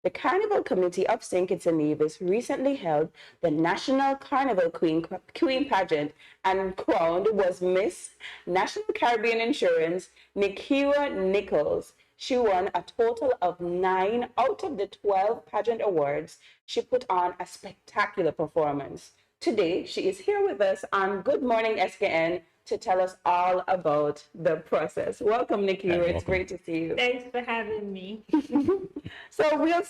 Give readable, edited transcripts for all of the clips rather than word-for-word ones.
The Carnival Committee of St. Kitts and Nevis recently held the National Carnival Queen pageant, and crowned was Miss National Caribbean Insurance, Nekirah Nicholls. She won a total of 9 out of the 12 pageant awards. She put on a spectacular performance. Today, she is here with us on Good Morning SKN to tell us all about the process. Welcome, Nekirah. It's great to see you. Thanks for having me. So we'll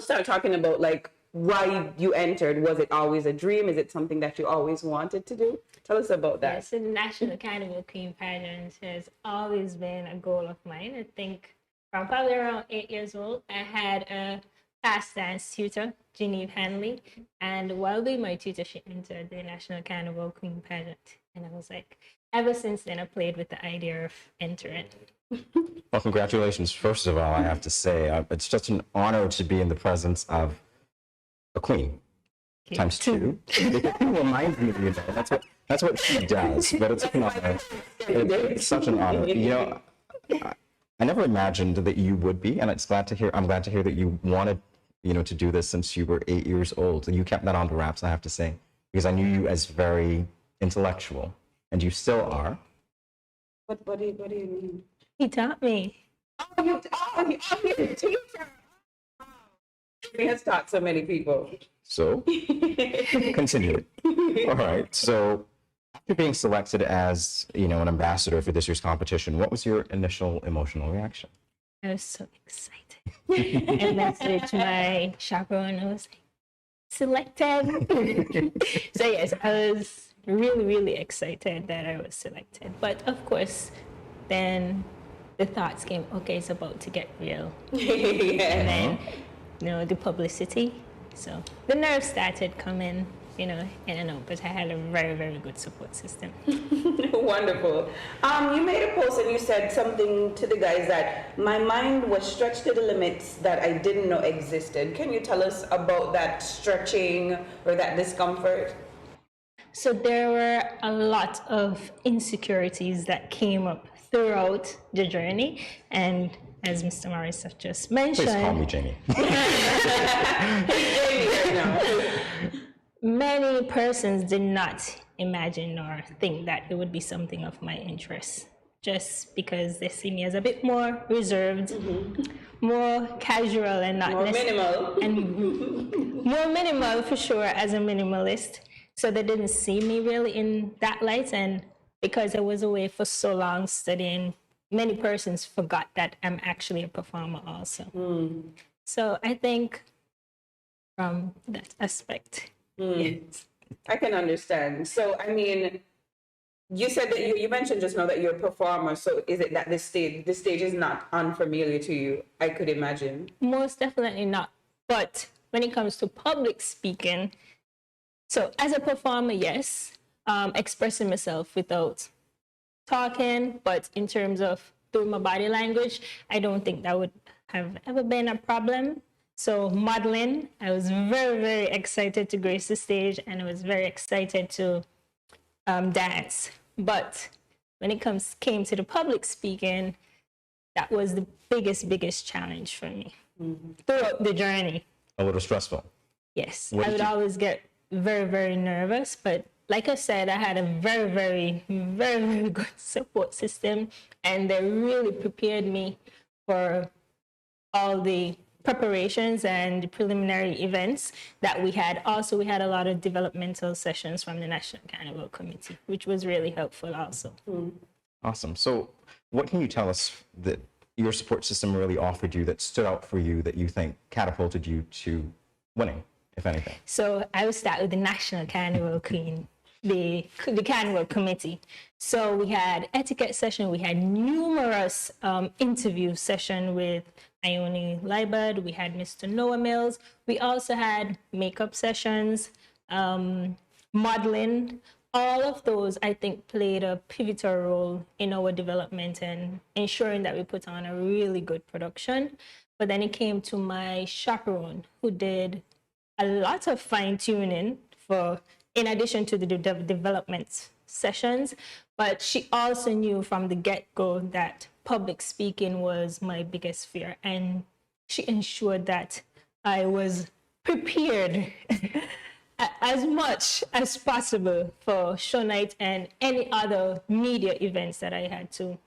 start talking about like why you entered. Was it always a dream? Is it something that you always wanted to do? Tell us about that. Yes, the National Carnival Queen pageant has always been a goal of mine. I think from probably around 8 years old, I had a past dance tutor, Jeanine Hanley, and while being my tutor, she entered the National Carnival Queen pageant. And I was like, ever since then, I played with the idea of entering. Well, congratulations. First of all, I have to say, it's just an honor to be in the presence of a queen. Okay. Times two. It reminds me, you know, that's what she does, but it's an honor. It's such an honor. You know, I never imagined that you would be, and I'm glad to hear that you wanted, you know, to do this since you were 8 years old. And you kept that under wraps, I have to say, because I knew you as very intellectual, and you still are. What do you mean? He taught me. You're a teacher. He has taught so many people. So, continue. All right. So, after being selected as, you know, an ambassador for this year's competition, what was your initial emotional reaction? I was so excited. I messaged my chaperone. I was like, selected. So yes, I was really, really excited that I was selected. But of course, then the thoughts came, okay, it's about to get real. Yeah. And then, you know, the publicity. So the nerves started coming, you know, in and out, but I had a very, very good support system. Wonderful. You made a post and you said something to the guys that my mind was stretched to the limits that I didn't know existed. Can you tell us about that stretching or that discomfort? So there were a lot of insecurities that came up throughout the journey, and as Mr. Morris have just mentioned, please call me Jamie. Many persons did not imagine or think that it would be something of my interest, just because they see me as a bit more reserved, more casual, and not more minimal, and more minimal for sure as a minimalist. So they didn't see me really in that light, and because I was away for so long studying, many persons forgot that I'm actually a performer also. So I think from that aspect, yes. I can understand. So, I mean, you said that you mentioned just now that you're a performer. So is it that this stage is not unfamiliar to you? I could imagine. Most definitely not. But when it comes to public speaking, so as a performer, yes, expressing myself without talking, but in terms of through my body language, I don't think that would have ever been a problem. So modeling, I was very, very excited to grace the stage, and I was very excited to dance. But when it came to the public speaking, that was the biggest challenge for me throughout the journey. A little stressful. Yes, I would always get very, very nervous, but like I said, I had a very, very, very, very good support system, and they really prepared me for all the preparations and the preliminary events that we had. Also, we had a lot of developmental sessions from the National Carnival Committee, which was really helpful also. Awesome. So what can you tell us that your support system really offered you that stood out for you that you think catapulted you to winning, if anything? So I will start with the National Carnival Queen, the Carnival Committee. So we had etiquette session, we had numerous interview session with Ione Liebert, we had Mr. Noah Mills, we also had makeup sessions, modeling. All of those, I think, played a pivotal role in our development and ensuring that we put on a really good production. But then it came to my chaperone, who did a lot of fine-tuning in addition to the development sessions, but she also knew from the get-go that public speaking was my biggest fear, and she ensured that I was prepared as much as possible for show night and any other media events that I had to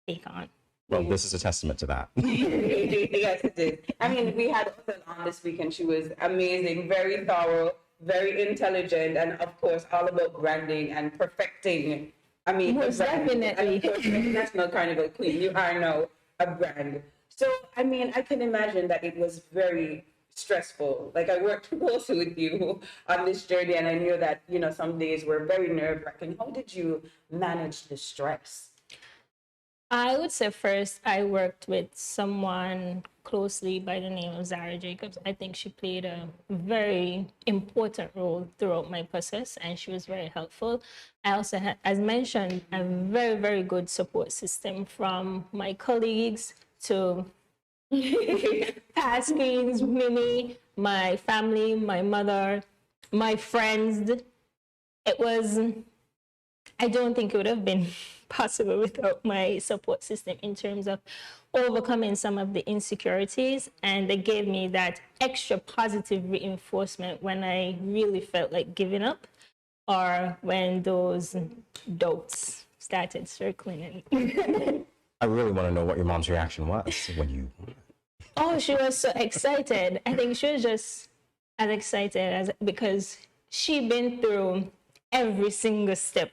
take on. Well, this is a testament to that. Yes, it is. I mean, we had Othel on this week, and she was amazing, very thorough, very intelligent, and of course, all about branding and perfecting. I mean, Most the brand. definitely. And of course, National Carnival Queen, you are now a brand. So, I mean, I can imagine that it was very stressful. Like, I worked closely with you on this journey, and I knew that, you know, some days were very nerve-wracking. How did you manage the stress? I would say first I worked with someone closely by the name of Zara Jacobs. I think she played a very important role throughout my process, and she was very helpful. I also had, as mentioned, a very, very good support system from my colleagues to past queens, Mimi, my family, my mother, my friends. It was, I don't think it would have been possible without my support system in terms of overcoming some of the insecurities, and they gave me that extra positive reinforcement when I really felt like giving up or when those doubts started circling in. I really want to know what your mom's reaction was when you. Oh, she was so excited. I think she was just as excited as because she'd been through every single step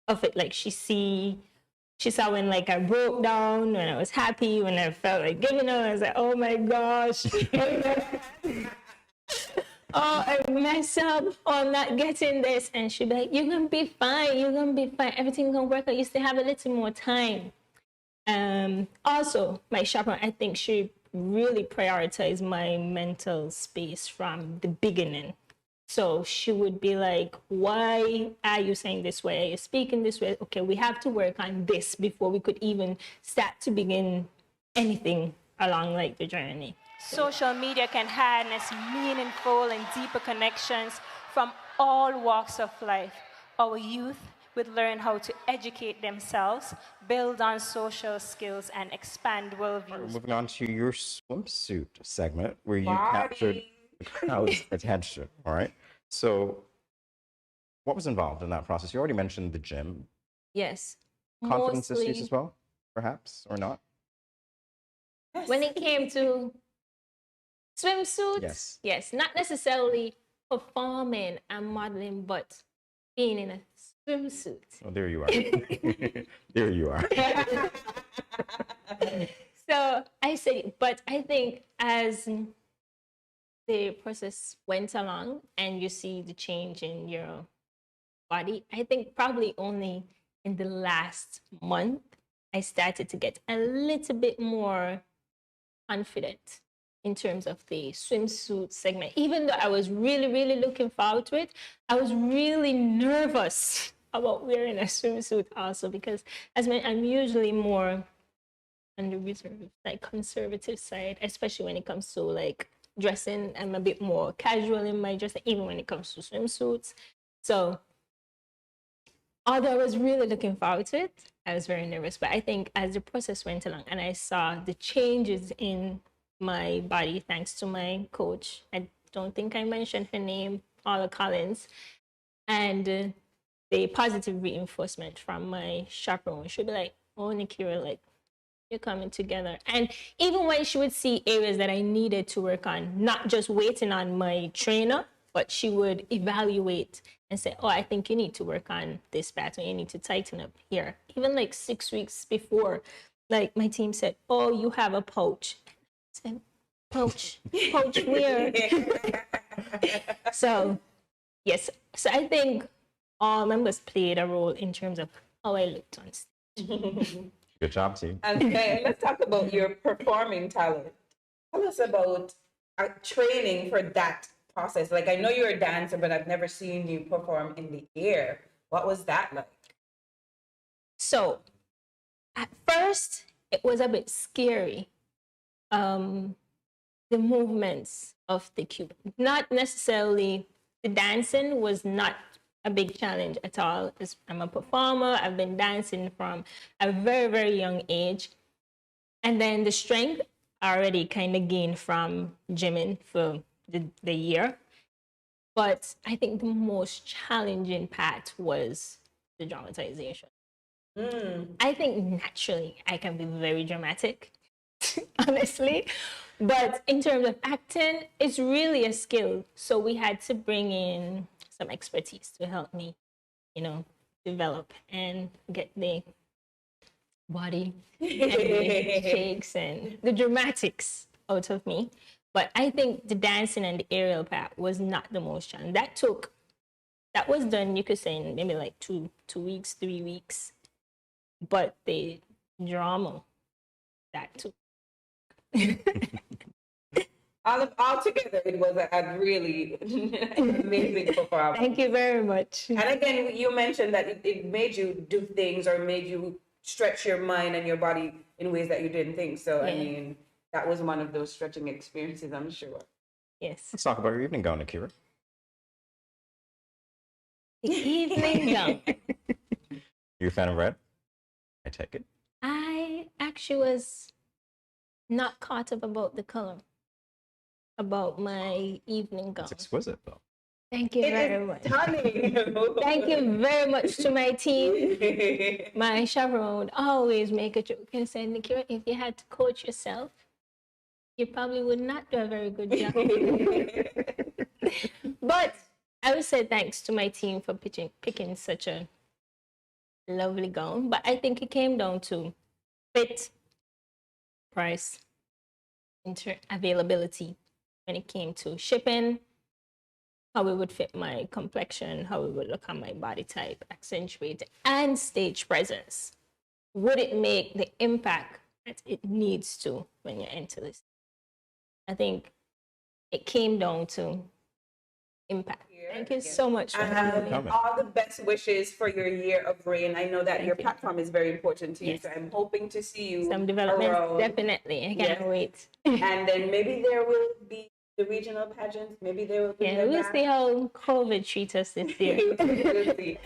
of it. Like she saw when like I broke down, when I was happy, when I felt like giving up. I was like, oh my gosh. Oh, I messed up. Oh, I'm not getting this. And she'd be like, you're gonna be fine. You're gonna be fine. Everything's gonna work out. You still have a little more time. Also, my chaperone, I think she really prioritized my mental space from the beginning. So she would be like, why are you saying this way? Are you speaking this way? Okay, we have to work on this before we could even start to begin anything along like the journey. Social media can harness meaningful and deeper connections from all walks of life. Our youth would learn how to educate themselves, build on social skills, and expand worldviews. Moving on to your swimsuit segment, where you captured the crowd's attention. All right. So, what was involved in that process? You already mentioned the gym. Yes. Confidence Mostly, issues as well, perhaps, or not? when it came to swimsuits, yes, not necessarily performing and modeling, but being in a swimsuit. Oh, there you are. There you are. So I say, but I think as the process went along and you see the change in your body, I think probably only in the last month I started to get a little bit more confident in terms of the swimsuit segment. Even though I was really, really looking forward to it, I was really nervous about wearing a swimsuit also because I'm usually more on the reserved, like conservative side, especially when it comes to like dressing. I'm a bit more casual in my dressing, even when it comes to swimsuits. So although I was really looking forward to it, I was very nervous. But I think as the process went along and I saw the changes in my body, thanks to my coach, I don't think I mentioned her name, Paula Collins, and the positive reinforcement from my chaperone. She'd be like, oh, Nekirah, like, you're coming together. And even when she would see areas that I needed to work on, not just waiting on my trainer, but she would evaluate and say, oh, I think you need to work on this pattern. You need to tighten up here. Even like 6 weeks before, like my team said, oh, you have a pouch. I said, pouch where? So, yes. So I think all members played a role in terms of how I looked on stage. Good job, team. Okay, let's talk about your performing talent. Tell us about training for that process. Like, I know you're a dancer, but I've never seen you perform in the air. What was that like? So, at first, it was a bit scary. The movements of the cube, not necessarily the dancing was not a big challenge at all. I'm a performer. I've been dancing from a very, very young age. And then the strength, already kind of gained from gymming for the year. But I think the most challenging part was the dramatization. I think naturally I can be very dramatic, honestly. But in terms of acting, it's really a skill. So we had to bring in some expertise to help me, develop and get the body and the shakes and the dramatics out of me. But I think the dancing and the aerial part was not the most challenging. That was done, you could say, in maybe like 2 weeks, 3 weeks. But the drama, that too. All together, it was a really amazing performance. Thank you very much. And again, you mentioned that it made you do things or made you stretch your mind and your body in ways that you didn't think. So, Yeah. I mean, that was one of those stretching experiences, I'm sure. Yes. Let's talk about your evening gown, Nekirah. The evening gown. You a fan of red? I take it. I actually was not caught up about the color, about my evening gown. It's exquisite, though. Thank you very much. Stunning. Thank you very much to my team. My chaperone would always make a joke and say, Nekirah, if you had to coach yourself, you probably would not do a very good job. But I would say thanks to my team for picking such a lovely gown. But I think it came down to fit, price, availability when it came to shipping, how it would fit my complexion, how it would look on my body type, accentuate, and stage presence. Would it make the impact that it needs to when you enter this? I think it came down to impact. Thank you so much for having me. All the best wishes for your year of reign. I know that your platform is very important to you, Yes. so I'm hoping to see you Some developments, around. definitely. I can't Yes. wait. And then maybe there will be the regional pageants. Maybe there will be. Yeah, we'll see how COVID treats us this year. We'll see.